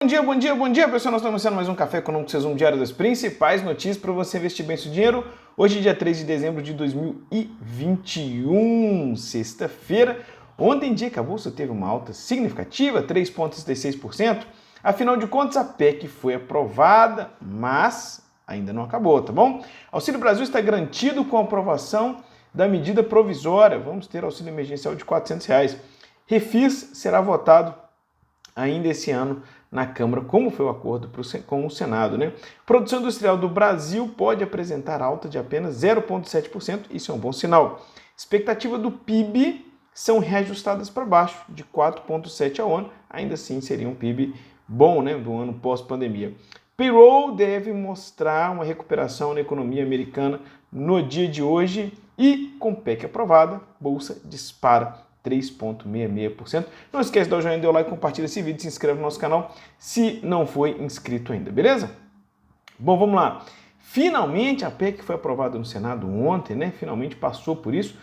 Bom dia, pessoal. Nós estamos começando mais um Café Econômico, seu diário das principais notícias para você investir bem seu dinheiro. Hoje, dia 3 de dezembro de 2021, sexta-feira. Ontem, dia que a Bolsa teve uma alta significativa, 3,66%. Afinal de contas, a PEC foi aprovada, mas ainda não acabou, tá bom? Auxílio Brasil está garantido com a aprovação da medida provisória. Vamos ter auxílio emergencial de R$ 400. Refis será votado ainda esse ano na Câmara, como foi o acordo com o Senado, né? Produção industrial do Brasil pode apresentar alta de apenas 0,7%, isso é um bom sinal. Expectativa do PIB são reajustadas para baixo, de 4,7% ao ano, ainda assim seria um PIB bom, né, do ano pós-pandemia. Payroll deve mostrar uma recuperação na economia americana no dia de hoje e, com PEC aprovada, Bolsa dispara 3,66%. Não esquece de dar o joinha, dar o like, compartilha esse vídeo, se inscreve no nosso canal se não foi inscrito ainda, beleza? Bom, vamos lá. Finalmente a PEC foi aprovada no Senado ontem, né? Finalmente passou por isso.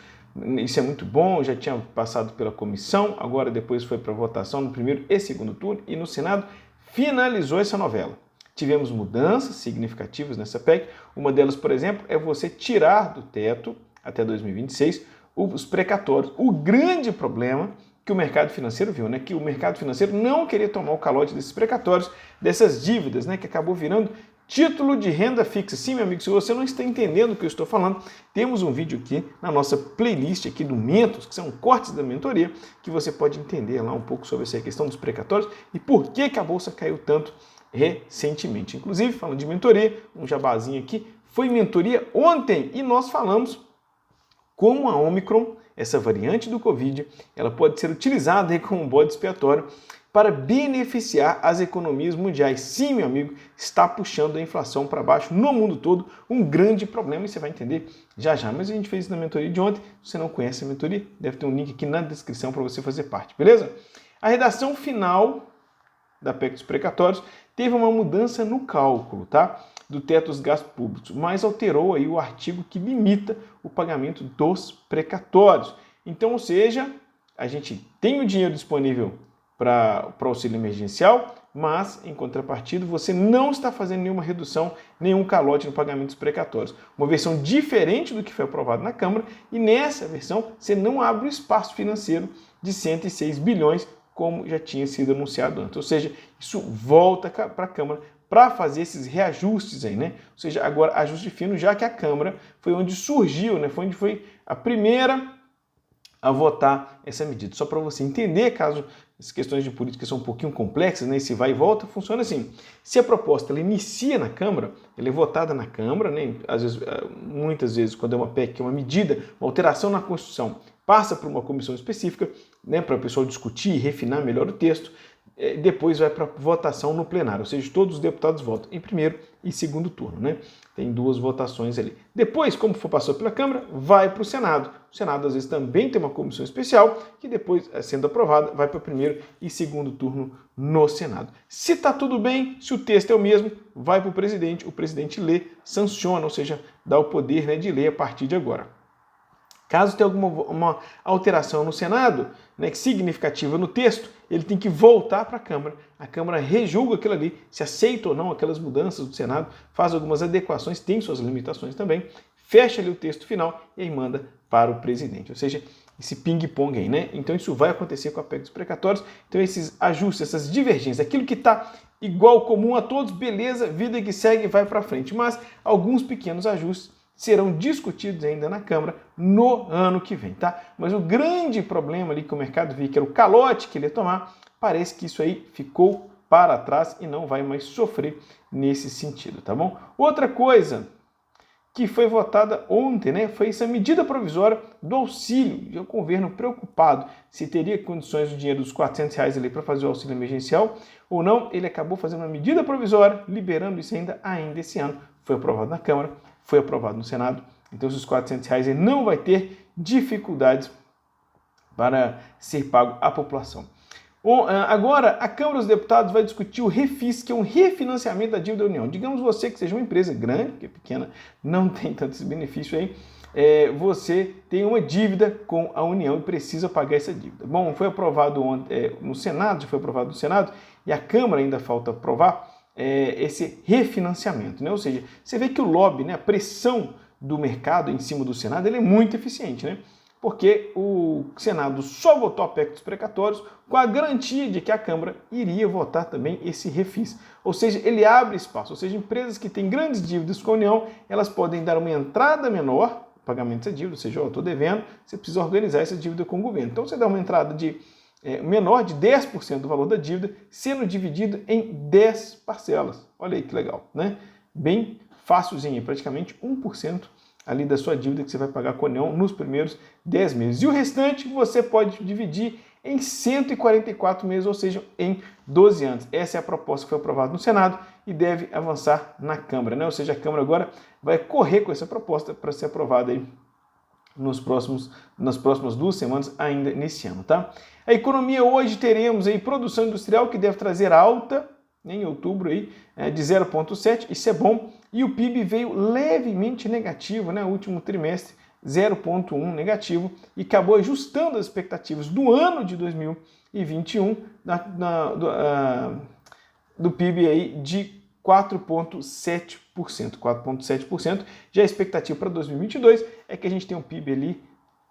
Isso é muito bom, já tinha passado pela comissão, agora depois foi para votação no primeiro e segundo turno e no Senado finalizou essa novela. Tivemos mudanças significativas nessa PEC. Uma delas, por exemplo, é você tirar do teto até 2026 os precatórios. O grande problema que o mercado financeiro viu, né, que o mercado financeiro não queria tomar o calote desses precatórios, dessas dívidas, né, que acabou virando título de renda fixa. Sim, meu amigo, se você não está entendendo o que eu estou falando, temos um vídeo aqui na nossa playlist aqui do Mentos, que são cortes da mentoria, que você pode entender lá um pouco sobre essa questão dos precatórios e por que a Bolsa caiu tanto recentemente. Inclusive, falando de mentoria, um jabazinho aqui, foi mentoria ontem e nós falamos como a Omicron, essa variante do Covid, ela pode ser utilizada aí como um bode expiatório para beneficiar as economias mundiais. Sim, meu amigo, está puxando a inflação para baixo no mundo todo, um grande problema, e você vai entender já já. Mas a gente fez isso na mentoria de ontem. Se você não conhece a mentoria, deve ter um link aqui na descrição para você fazer parte, beleza? A redação final da PEC dos precatórios teve uma mudança no cálculo, tá? Do teto dos gastos públicos, mas alterou aí o artigo que limita o pagamento dos precatórios. Então, ou seja, a gente tem o dinheiro disponível para o auxílio emergencial, mas, em contrapartida, você não está fazendo nenhuma redução, nenhum calote no pagamento dos precatórios. Uma versão diferente do que foi aprovado na Câmara, e nessa versão você não abre o espaço financeiro de 106 bilhões, como já tinha sido anunciado antes. Ou seja, isso volta para a Câmara para fazer esses reajustes aí, né? Ou seja, agora ajuste fino, já que a Câmara foi onde surgiu, né? Foi onde foi a primeira a votar essa medida. Só para você entender, caso as questões de política são um pouquinho complexas, né? Esse vai e volta, funciona assim. Se a proposta ela inicia na Câmara, ela é votada na Câmara, né? Às vezes, muitas vezes, quando é uma PEC, uma medida, uma alteração na Constituição, passa por uma comissão específica, né? Para o pessoal discutir e refinar melhor o texto. Depois vai para votação no plenário, ou seja, todos os deputados votam em primeiro e segundo turno, né? Tem duas votações ali. Depois, como for passou pela Câmara, vai para o Senado. O Senado, às vezes, também tem uma comissão especial, que depois, sendo aprovada, vai para o primeiro e segundo turno no Senado. Se está tudo bem, se o texto é o mesmo, vai para o presidente lê, sanciona, ou seja, dá o poder, né, de ler a partir de agora. Caso tenha uma alteração no Senado, né, significativa no texto, ele tem que voltar para a Câmara. A Câmara rejulga aquilo ali, se aceita ou não aquelas mudanças do Senado, faz algumas adequações, tem suas limitações também, fecha ali o texto final e aí manda para o presidente. Ou seja, esse ping-pong aí, né? Então isso vai acontecer com a PEC dos precatórios. Então esses ajustes, essas divergências, aquilo que está igual, comum a todos, beleza, vida que segue, vai para frente. Mas alguns pequenos ajustes serão discutidos ainda na Câmara no ano que vem, tá? Mas o grande problema ali que o mercado viu, que era o calote que ele ia tomar, parece que isso aí ficou para trás e não vai mais sofrer nesse sentido, tá bom? Outra coisa que foi votada ontem, né, foi essa medida provisória do auxílio. O governo preocupado se teria condições do dinheiro dos R$ 400 ali para fazer o auxílio emergencial ou não, ele acabou fazendo uma medida provisória, liberando isso ainda esse ano. Foi aprovado na Câmara, foi aprovado no Senado, então esses R$ 400 ele não vai ter dificuldades para ser pago à população. Bom, agora, a Câmara dos Deputados vai discutir o refis, que é um refinanciamento da dívida da União. Digamos você que seja uma empresa grande, que é pequena, não tem tanto esse benefício aí, você tem uma dívida com a União e precisa pagar essa dívida. Bom, foi aprovado no Senado, já foi aprovado no Senado, e a Câmara ainda falta aprovar esse refinanciamento, né? Ou seja, você vê que o lobby, né, a pressão do mercado em cima do Senado, ele é muito eficiente, né? Porque o Senado só votou a PEC dos precatórios com a garantia de que a Câmara iria votar também esse refis. Ou seja, ele abre espaço, ou seja, empresas que têm grandes dívidas com a União, elas podem dar uma entrada menor, pagamento dessa dívida, ou seja, eu estou devendo, você precisa organizar essa dívida com o governo. Então você dá uma entrada menor de 10% do valor da dívida, sendo dividido em 10 parcelas. Olha aí que legal, né? Bem fácilzinho, praticamente 1% ali da sua dívida que você vai pagar com a União nos primeiros 10 meses. E o restante você pode dividir em 144 meses, ou seja, em 12 anos. Essa é a proposta que foi aprovada no Senado e deve avançar na Câmara, né? Ou seja, a Câmara agora vai correr com essa proposta para ser aprovada aí nas próximas 2 semanas ainda nesse ano, tá? A economia hoje teremos aí produção industrial que deve trazer alta em outubro aí, de 0,7, isso é bom, e o PIB veio levemente negativo, né, último trimestre, 0,1 negativo, e acabou ajustando as expectativas do ano de 2021 do PIB aí de 4,7%. Já a expectativa para 2022 é que a gente tenha um PIB ali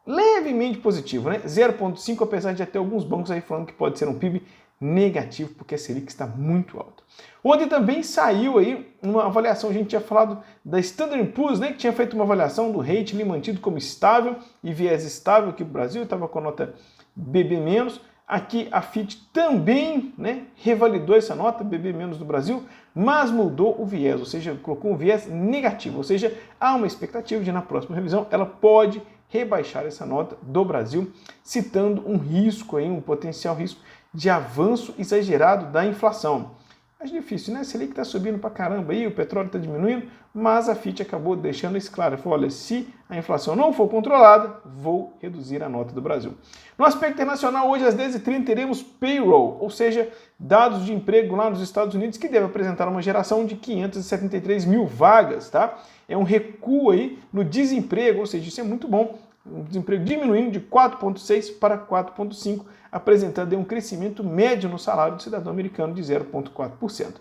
levemente positivo, né? 0,5, apesar de até alguns bancos aí falando que pode ser um PIB negativo, porque a Selic está muito alta. Ontem também saiu aí uma avaliação, a gente tinha falado da Standard & Poor's, né, que tinha feito uma avaliação do rating mantido como estável e viés estável aqui no Brasil, estava com a nota BB-. Aqui a Fitch também, né, revalidou essa nota, BB- do Brasil, mas mudou o viés, ou seja, colocou um viés negativo, ou seja, há uma expectativa de na próxima revisão ela pode rebaixar essa nota do Brasil, citando um risco, aí, um potencial risco de avanço exagerado da inflação. Acho difícil, né? A Selic está subindo para caramba aí, o petróleo está diminuindo, mas a Fitch acabou deixando isso claro. Ela falou, olha, se a inflação não for controlada, vou reduzir a nota do Brasil. No aspecto internacional, hoje às 10h30 teremos payroll, ou seja, dados de emprego lá nos Estados Unidos, que deve apresentar uma geração de 573 mil vagas, tá? É um recuo aí no desemprego, ou seja, isso é muito bom. O desemprego diminuindo de 4,6 para 4,5, apresentando um crescimento médio no salário do cidadão americano de 0,4%.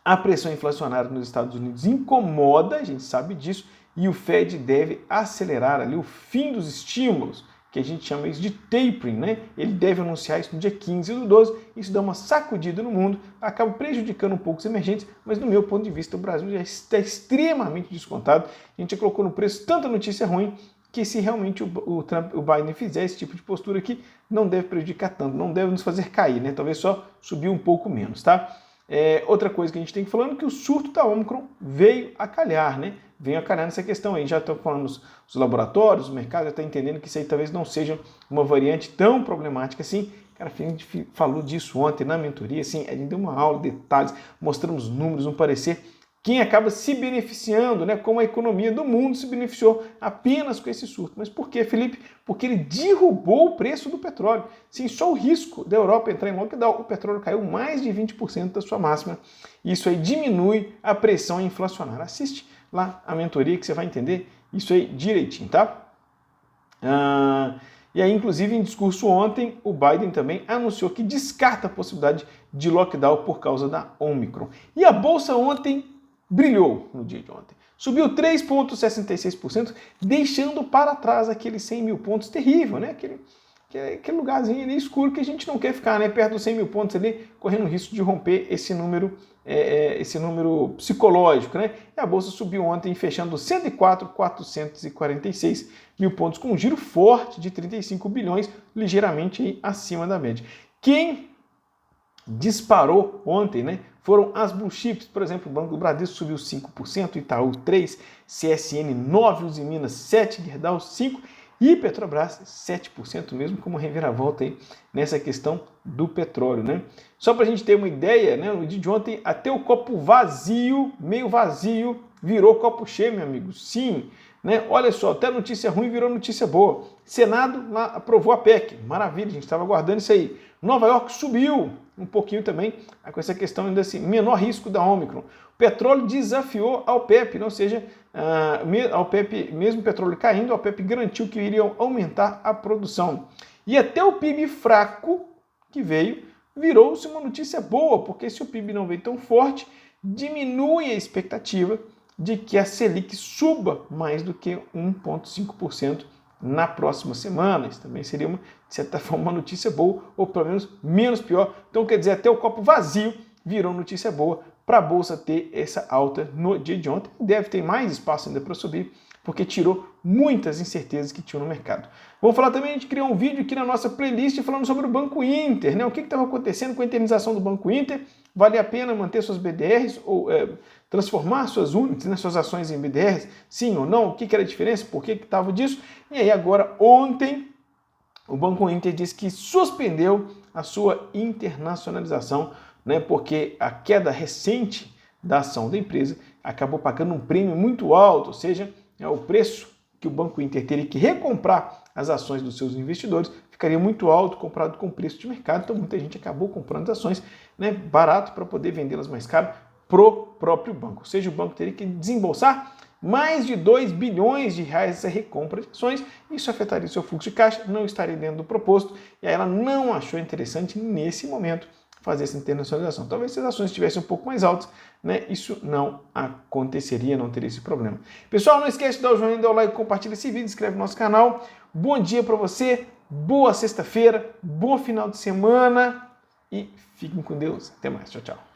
A pressão inflacionária nos Estados Unidos incomoda, a gente sabe disso, e o Fed deve acelerar ali o fim dos estímulos, que a gente chama isso de tapering, né? Ele deve anunciar isso no dia 15/12, isso dá uma sacudida no mundo, acaba prejudicando um pouco os emergentes, mas do meu ponto de vista o Brasil já está extremamente descontado, a gente já colocou no preço tanta notícia ruim, que se realmente o Biden fizer esse tipo de postura aqui, não deve prejudicar tanto, não deve nos fazer cair, né? Talvez só subir um pouco menos, tá? Outra coisa que a gente tem que falando é que o surto da Omicron veio a calhar, né? Veio a calhar nessa questão aí. Já estão falando os laboratórios, o mercado já está entendendo que isso aí talvez não seja uma variante tão problemática assim. Cara, a gente falou disso ontem na mentoria, assim, a gente deu uma aula, detalhes, mostramos números, um parecer. Quem acaba se beneficiando, né, como a economia do mundo se beneficiou apenas com esse surto. Mas por quê, Felipe? Porque ele derrubou o preço do petróleo. Sim, só o risco da Europa entrar em lockdown, o petróleo caiu mais de 20% da sua máxima. Isso aí diminui a pressão inflacionária. Assiste lá a mentoria que você vai entender isso aí direitinho, tá? E aí, inclusive, em discurso ontem, o Biden também anunciou que descarta a possibilidade de lockdown por causa da Omicron. E a Bolsa ontem brilhou no dia de ontem. Subiu 3,66%, deixando para trás aqueles 100 mil pontos terrível, né? Aquele lugarzinho ali escuro que a gente não quer ficar, né? Perto dos 100 mil pontos ali, correndo o risco de romper esse número psicológico, né? E a Bolsa subiu ontem, fechando 104.446 mil pontos, com um giro forte de 35 bilhões, ligeiramente aí acima da média. Quem disparou ontem, né? Foram as blue chips, por exemplo, o Banco do Bradesco subiu 5%, Itaú 3%, CSN 9%, Uzi Minas 7%, Gerdau 5% e Petrobras 7%, mesmo como reviravolta aí nessa questão do petróleo, né? Só para a gente ter uma ideia, né? No dia de ontem, até o copo vazio, meio vazio, virou copo cheio, meu amigo. Sim, né? Olha só, até notícia ruim virou notícia boa. Senado lá aprovou a PEC, maravilha, a gente estava aguardando isso aí. Nova York subiu um pouquinho também, com essa questão ainda assim, menor risco da Omicron. O petróleo desafiou a OPEP, ou seja, a OPEP, mesmo o petróleo caindo, a OPEP garantiu que iriam aumentar a produção. E até o PIB fraco que veio virou-se uma notícia boa, porque se o PIB não veio tão forte, diminui a expectativa de que a Selic suba mais do que 1,5% na próxima semana. Isso também seria, de certa forma, uma notícia boa, ou pelo menos menos pior. Então, quer dizer, até o copo vazio virou notícia boa para a Bolsa ter essa alta no dia de ontem. Deve ter mais espaço ainda para subir, porque tirou muitas incertezas que tinham no mercado. Vamos falar também, a gente criou um vídeo aqui na nossa playlist falando sobre o Banco Inter, né? O que estava acontecendo com a internização do Banco Inter? Vale a pena manter suas BDRs ou transformar suas unidades, né, suas ações em BDRs? Sim ou não? O que era a diferença? Por que estava disso? E aí agora, ontem, o Banco Inter disse que suspendeu a sua internacionalização, né, porque a queda recente da ação da empresa acabou pagando um prêmio muito alto, ou seja, o preço que o Banco Inter teria que recomprar as ações dos seus investidores ficaria muito alto comparado com o preço de mercado, então muita gente acabou comprando as ações, né, barato para poder vendê-las mais caro pro próprio banco, ou seja, o banco teria que desembolsar mais de 2 bilhões de reais essa recompra de ações, isso afetaria o seu fluxo de caixa, não estaria dentro do proposto, e aí ela não achou interessante nesse momento fazer essa internacionalização. Talvez se as ações estivessem um pouco mais altas, né, isso não aconteceria, não teria esse problema. Pessoal, não esquece de dar o joinha, dar o like, compartilha esse vídeo, inscreve no nosso canal. Bom dia para você, boa sexta-feira, bom final de semana e fiquem com Deus. Até mais, tchau, tchau.